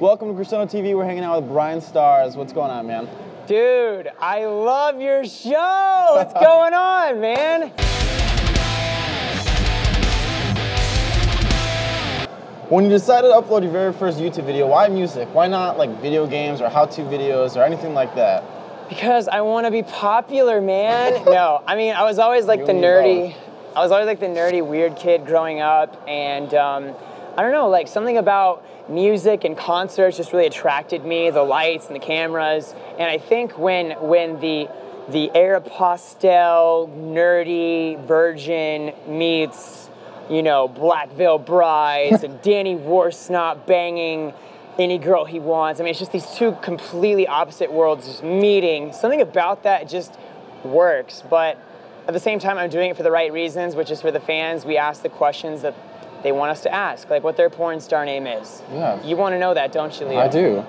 Welcome to Crescendo TV. We're hanging out with Bryan Stars. What's going on, man? Dude, I love your show. What's going on, man? When you decided to upload your very first YouTube video, why music? Why not like video games or how-to videos or anything like that? Because I want to be popular, man. No, I mean, I was always like the nerdy weird kid growing up, and I don't know, like something about music and concerts just really attracted me, the lights and the cameras. And I think when the Aeropostale nerdy virgin meets, you know, Black Veil Brides and Danny Warsnop banging any girl he wants. I mean, it's just these two completely opposite worlds just meeting. Something about that just works. But at the same time, I'm doing it for the right reasons, which is for the fans. We ask the questions that they want us to ask, like what their porn star name is. Yeah. You want to know that, don't you, Leo? I do.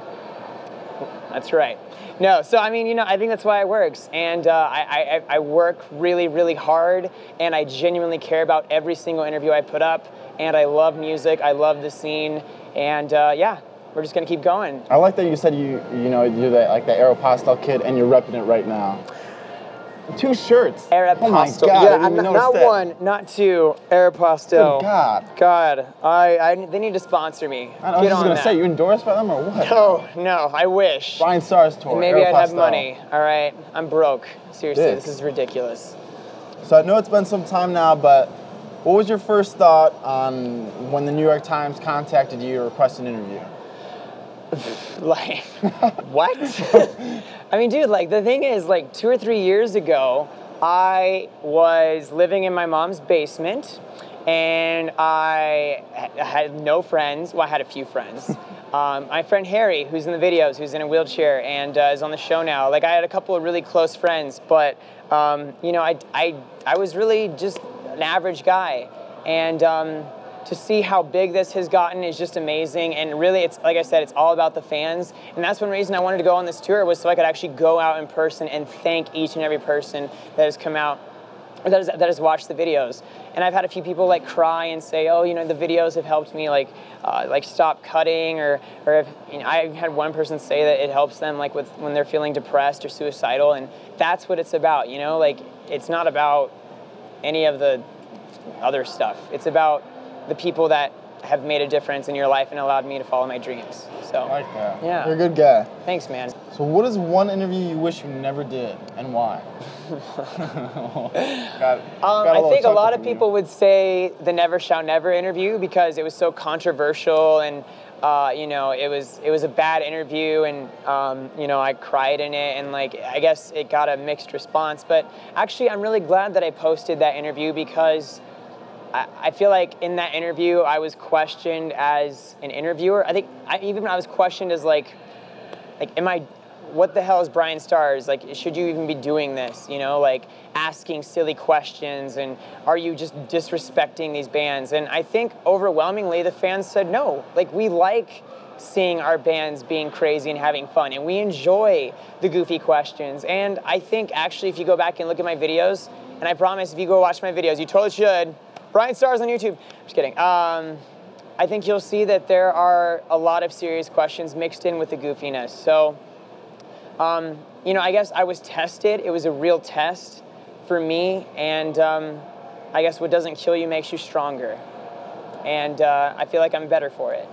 That's right. No, so I mean, you know, I think that's why it works. And I work really, really hard, and I genuinely care about every single interview I put up. And I love music. I love the scene. And yeah, we're just gonna keep going. I like that you said you're like the Aeropostale kid, and you're repping it right now. 2 shirts. Aeropostale. Oh my God! Yeah, not one, not 2. Aeropostale. Good God. God, they need to sponsor me. I was just gonna say, you endorsed by them or what? No, I wish. Bryan Stars tour. Maybe I'd have Aeropostale. money. All right, I'm broke. Seriously, Dick. this is ridiculous. So I know it's been some time now, but what was your first thought on when the New York Times contacted you to request an interview? Like, what? I mean, dude, like, the thing is, like, 2 or 3 years ago, I was living in my mom's basement, and I had no friends. Well, I had a few friends. My friend Harry, who's in the videos, who's in a wheelchair and is on the show now. Like, I had a couple of really close friends, but, you know, I was really just an average guy. And to see how big this has gotten is just amazing. And really, it's like I said, it's all about the fans. And that's one reason I wanted to go on this tour, was so I could actually go out in person and thank each and every person that has come out, or that has watched the videos. And I've had a few people like cry and say, oh, you know, the videos have helped me like stop cutting, or if, you know, I had one person say that it helps them like when they're feeling depressed or suicidal. And that's what it's about, you know, like it's not about any of the other stuff. It's about the people that have made a difference in your life and allowed me to follow my dreams. So, I like that. Yeah. You're a good guy. Thanks, man. So what is one interview you wish you never did, and why? I think a lot of people would say the Never Shall Never interview, because it was so controversial, and you know, it was a bad interview, and you know, I cried in it, and like I guess it got a mixed response. But actually, I'm really glad that I posted that interview, because I feel like in that interview I was questioned as an interviewer. I think even I was questioned as like what the hell is Bryan Stars? Like, should you even be doing this? You know, like asking silly questions, and are you just disrespecting these bands? And I think overwhelmingly the fans said no. Like, we like seeing our bands being crazy and having fun, and we enjoy the goofy questions. And I think actually if you go back and look at my videos, and I promise if you go watch my videos, you totally should, Bryan Stars on YouTube. Just kidding. I think you'll see that there are a lot of serious questions mixed in with the goofiness. So, you know, I guess I was tested. It was a real test for me, and I guess what doesn't kill you makes you stronger. And I feel like I'm better for it.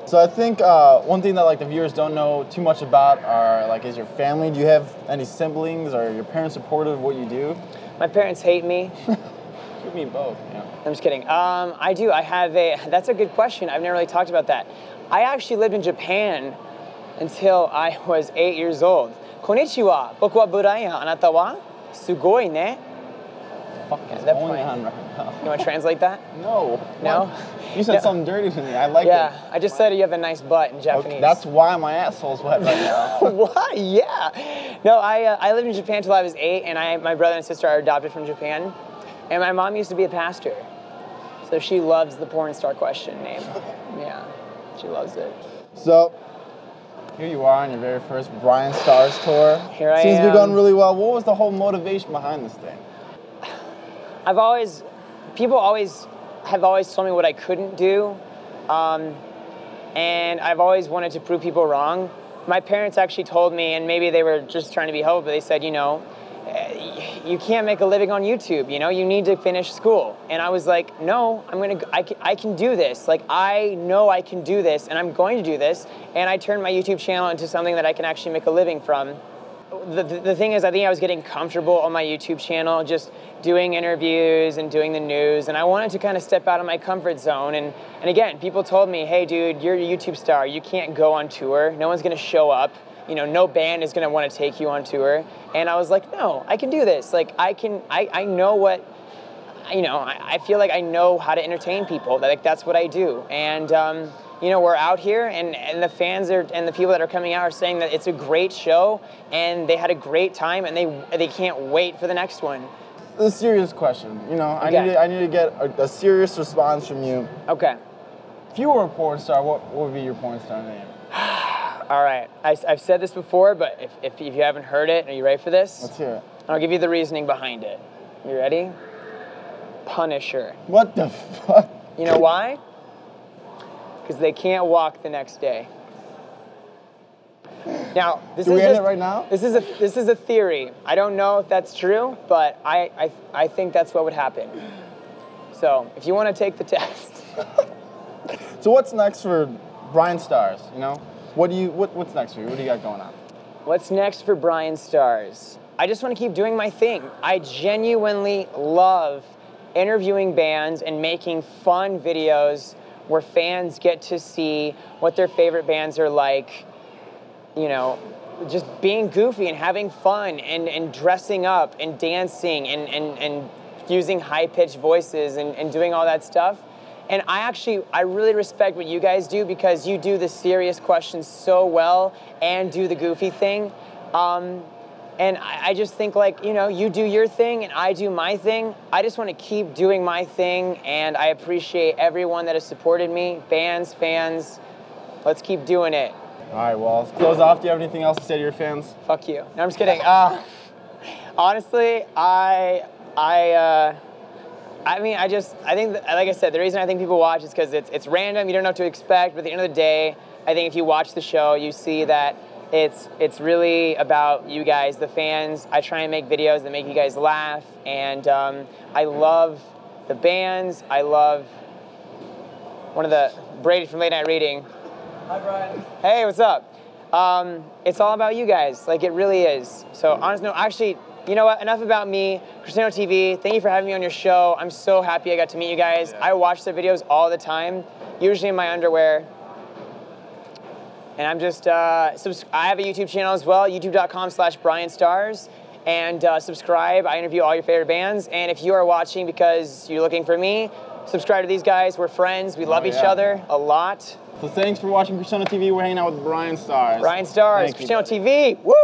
So I think one thing that like the viewers don't know too much about is your family. Do you have any siblings, or are your parents supportive of what you do? My parents hate me. Give me both. Yeah. I'm just kidding. I do. I have that's a good question. I've never really talked about that. I actually lived in Japan until I was 8 years old. Konnichiwa, boku wa BRYAN, anata wa sugoi ne. Fucking that going point. on right now. You want to translate that? No. No? You said something dirty to me. I like it. Yeah, I just said you have a nice butt in Japanese. Okay, that's why my asshole's wet right now. What? Yeah. No, I lived in Japan until I was 8, and my brother and sister are adopted from Japan. And my mom used to be a pastor. So she loves the porn star question name. Yeah, she loves it. So, here you are on your very first Bryan Stars tour. Here I am. Seems to be going really well. What was the whole motivation behind this thing? People have always told me what I couldn't do. and I've always wanted to prove people wrong. My parents actually told me, and maybe they were just trying to be helpful, but they said, you know, you can't make a living on YouTube, you know, you need to finish school. And I was like, no, I can do this. Like, I know I can do this, and I'm going to do this. And I turned my YouTube channel into something that I can actually make a living from. The thing is, I think I was getting comfortable on my YouTube channel, just doing interviews and doing the news, and I wanted to kind of step out of my comfort zone. And again, people told me, hey dude, you're a YouTube star, you can't go on tour, no one's gonna show up, you know, no band is gonna wanna take you on tour. And I was like, no, I can do this. Like, I know what, you know, I feel like I know how to entertain people, like that's what I do. And you know, we're out here, and the fans and the people that are coming out are saying that it's a great show, and they had a great time, and they can't wait for the next one. A serious question, you know, Okay. I need to get a serious response from you. Okay. If you were a porn star, what would be your porn star name? All right, I've said this before, but if you haven't heard it, are you ready for this? Let's hear it. I'll give you the reasoning behind it. You ready? Punisher. What the fuck? You know why? Because they can't walk the next day. Now, this Do is we end just, it right now? This is a theory. I don't know if that's true, but I think that's what would happen. So, if you want to take the test. So what's next for Bryan Stars? You know, what's next for you? What do you got going on? What's next for Bryan Stars? I just want to keep doing my thing. I genuinely love interviewing bands and making fun videos where fans get to see what their favorite bands are like, you know, just being goofy and having fun and dressing up and dancing and using high-pitched voices and doing all that stuff. And I really respect what you guys do, because you do the serious questions so well and do the goofy thing. And I just think, like, you know, you do your thing and I do my thing. I just want to keep doing my thing, and I appreciate everyone that has supported me, bands, fans. Let's keep doing it. All right, well, let's close off. Do you have anything else to say to your fans? Fuck you. No, I'm just kidding. Honestly, I think, like I said, the reason I think people watch is because it's random. You don't know what to expect. But at the end of the day, I think if you watch the show, you see that it's really about you guys, the fans. I try and make videos that make you guys laugh, and I love the bands. I love one of the Brady from Late Night Reading. Hi, Brian. Hey, what's up? It's all about you guys. Like, it really is. So, honestly, no, actually, you know what? Enough about me. Cristiano TV, thank you for having me on your show. I'm so happy I got to meet you guys. Yeah. I watch their videos all the time, usually in my underwear. And I'm just, I have a YouTube channel as well, youtube.com/BryanStars. And subscribe. I interview all your favorite bands. And if you are watching because you're looking for me, subscribe to these guys. We're friends. We love each other a lot. So thanks for watching Cristiano TV. We're hanging out with Bryan Stars. Bryan Stars, Cristiano TV. Woo!